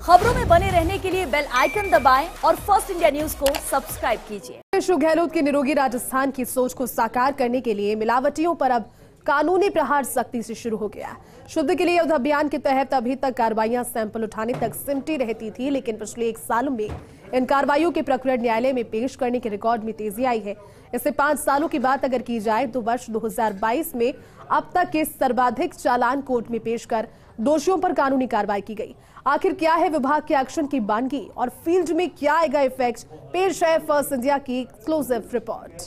खबरों में बने रहने के लिए बेल आइकन दबाएं और फर्स्ट इंडिया न्यूज को सब्सक्राइब कीजिए। अशोक गहलोत की निरोगी राजस्थान की सोच को साकार करने के लिए मिलावटियों पर अब कानूनी प्रहार सख्ती से शुरू हो गया। शुद्ध के लिए युद्ध अभियान के तहत अभी तक कार्रवाइयां सैंपल उठाने तक सिमटी रहती थी, लेकिन पिछले 1 साल में इन कार्रवाइयों के प्रकरण न्यायालय में पेश करने के रिकॉर्ड में तेजी आई है। इससे 5 सालों की बात अगर की जाए तो वर्ष 2022 में अब तक के सर्वाधिक चालान कोर्ट में पेश कर दोषियों पर कानूनी कार्रवाई की गई। आखिर क्या है विभाग के एक्शन की बानगी और फील्ड में क्या आएगा इफेक्ट? पेश है फर्स्ट इंडिया की एक्सक्लूसिव रिपोर्ट।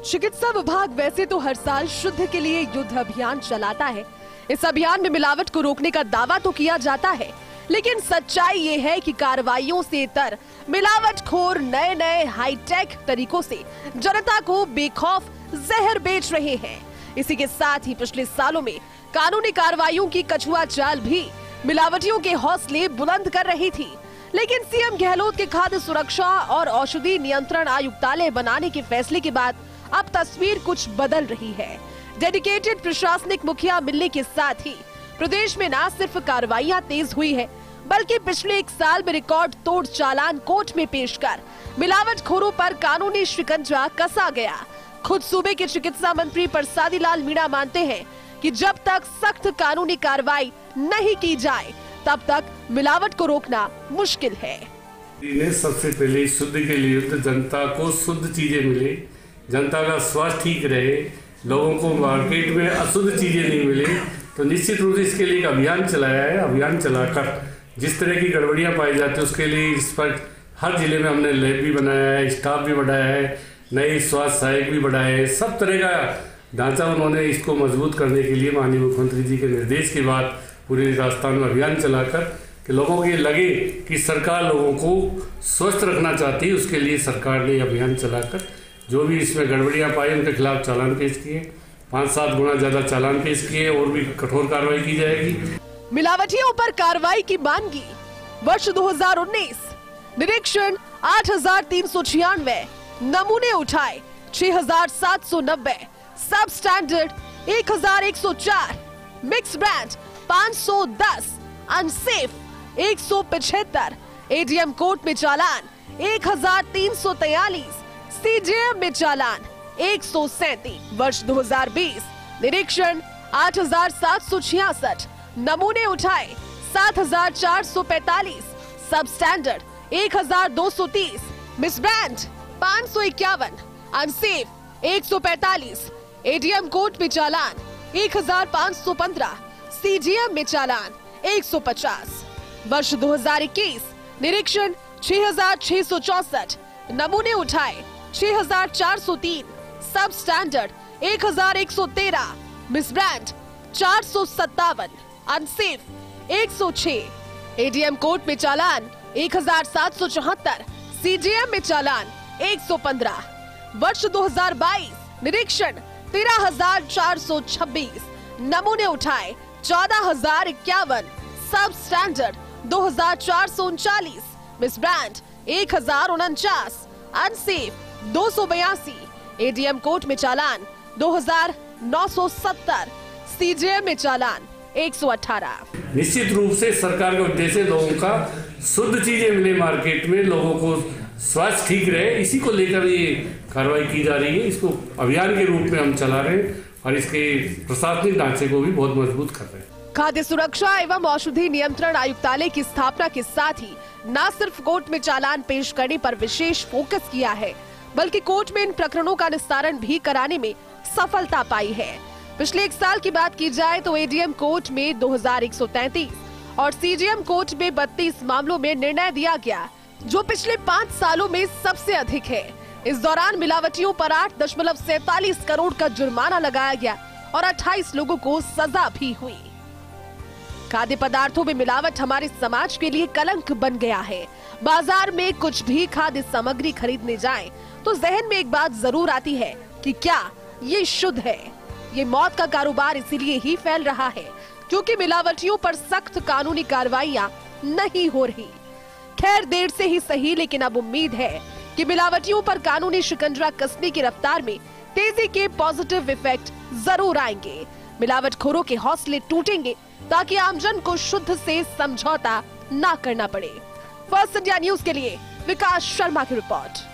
चिकित्सा विभाग वैसे तो हर साल शुद्ध के लिए युद्ध अभियान चलाता है। इस अभियान में मिलावट को रोकने का दावा तो किया जाता है, लेकिन सच्चाई ये है कि कार्रवाइयों से इतर मिलावटखोर नए हाईटेक तरीकों से जनता को बेखौफ जहर बेच रहे हैं। इसी के साथ ही पिछले सालों में कानूनी कार्रवाइयों की कछुआ चाल भी मिलावटियों के हौसले बुलंद कर रही थी। लेकिन सीएम गहलोत के खाद्य सुरक्षा और औषधि नियंत्रण आयुक्तालय बनाने के फैसले के बाद अब तस्वीर कुछ बदल रही है। डेडिकेटेड प्रशासनिक मुखिया मिलने के साथ ही प्रदेश में न सिर्फ कार्रवाइयां तेज हुई है, बल्कि पिछले 1 साल में रिकॉर्ड तोड़ चालान कोर्ट में पेश कर मिलावटखोरों पर कानूनी शिकंजा कसा गया। खुद सूबे के चिकित्सा मंत्री प्रसादी लाल मीणा मानते हैं कि जब तक सख्त कानूनी कार्रवाई नहीं की जाए तब तक मिलावट को रोकना मुश्किल है। सबसे पहले शुद्ध के लिए तो जनता को शुद्ध चीजें मिले, जनता का स्वास्थ्य ठीक रहे, लोगों को मार्केट में अशुद्ध चीजें नहीं मिले, तो निश्चित रूप से इसके लिए एक अभियान चलाया है। अभियान चलाकर जिस तरह की गड़बड़ियां पाई जाती है उसके लिए इस पर हर जिले में हमने लैब भी बनाया है, स्टाफ भी बढ़ाया है, नए स्वास्थ्य सहायक भी बढ़ाए हैं। सब तरह का ढांचा उन्होंने इसको मजबूत करने के लिए माननीय मुख्यमंत्री जी के निर्देश के बाद पूरे राजस्थान में अभियान चलाकर कि लोगों को ये लगे कि सरकार लोगों को स्वस्थ रखना चाहती है, उसके लिए सरकार ने अभियान चलाकर जो भी इसमें गड़बड़ियां पाई उनके खिलाफ चालान पेश किए, 5-7 गुना ज्यादा चालान पेश किए और भी कठोर कार्रवाई की जाएगी। मिलावटियों पर कार्रवाई की मांगी। वर्ष 2019 निरीक्षण 8,396, नमूने उठाए 6,790, सब standard 1,104, mix brand 510, unsafe 175, ADM court में चालान 1,343, सीजेएम में चालान 137। वर्ष 2020 निरीक्षण 8,766, नमूने उठाए 7,445, सब standard 1,230, miss brand 551, unsafe 145, ADM court में चालान 1,515, सीजीएम में चालान 150। वर्ष 2021 निरीक्षण 6,664, नमूने उठाए 6,403, सब standard 1,113, miss brand 457, unsafe 106, ADM court में चालान 1,774, सीजीएम में चालान 115। वर्ष 2022 निरीक्षण 13,426, नमूने उठाए 14,051, सब standard 2,439, miss brand 1,049, unsafe 282, ADM court में चालान 2,970, सीजेएम में चालान 118। निश्चित रूप से सरकार का उद्देश्य लोगों का शुद्ध चीजें मिले, मार्केट में लोगों को स्वास्थ्य ठीक रहे, इसी को लेकर ये कार्रवाई की जा रही है। इसको अभियान के रूप में हम चला रहे हैं और इसके प्रशासनिक ढांचे को भी बहुत मजबूत कर रहे हैं। खाद्य सुरक्षा एवं औषधि नियंत्रण आयुक्तालय की स्थापना के साथ ही न सिर्फ कोर्ट में चालान पेश करने पर विशेष फोकस किया है, बल्कि कोर्ट में इन प्रकरणों का निस्तारण भी कराने में सफलता पाई है। पिछले 1 साल की बात की जाए तो एडीएम कोर्ट में 2,133 और सीजीएम कोर्ट में 32 मामलों में निर्णय दिया गया, जो पिछले 5 सालों में सबसे अधिक है। इस दौरान मिलावटियों पर 8.47 करोड़ का जुर्माना लगाया गया और 28 लोगों को सजा भी हुई। खाद्य पदार्थों में मिलावट हमारे समाज के लिए कलंक बन गया है। बाजार में कुछ भी खाद्य सामग्री खरीदने जाएं, तो जहन में एक बात जरूर आती है कि क्या ये शुद्ध है। ये मौत का कारोबार इसीलिए ही फैल रहा है क्योंकि मिलावटियों पर सख्त कानूनी कार्रवाइयां नहीं हो रही। खैर देर से ही सही, लेकिन अब उम्मीद है कि मिलावटियों पर कानूनी शिकंजा कसने की रफ्तार में तेजी के पॉजिटिव इफेक्ट जरूर आएंगे। मिलावटखोरों के हौसले टूटेंगे ताकि आमजन को शुद्ध से समझौता ना करना पड़े। फर्स्ट इंडिया न्यूज के लिए विकास शर्मा की रिपोर्ट।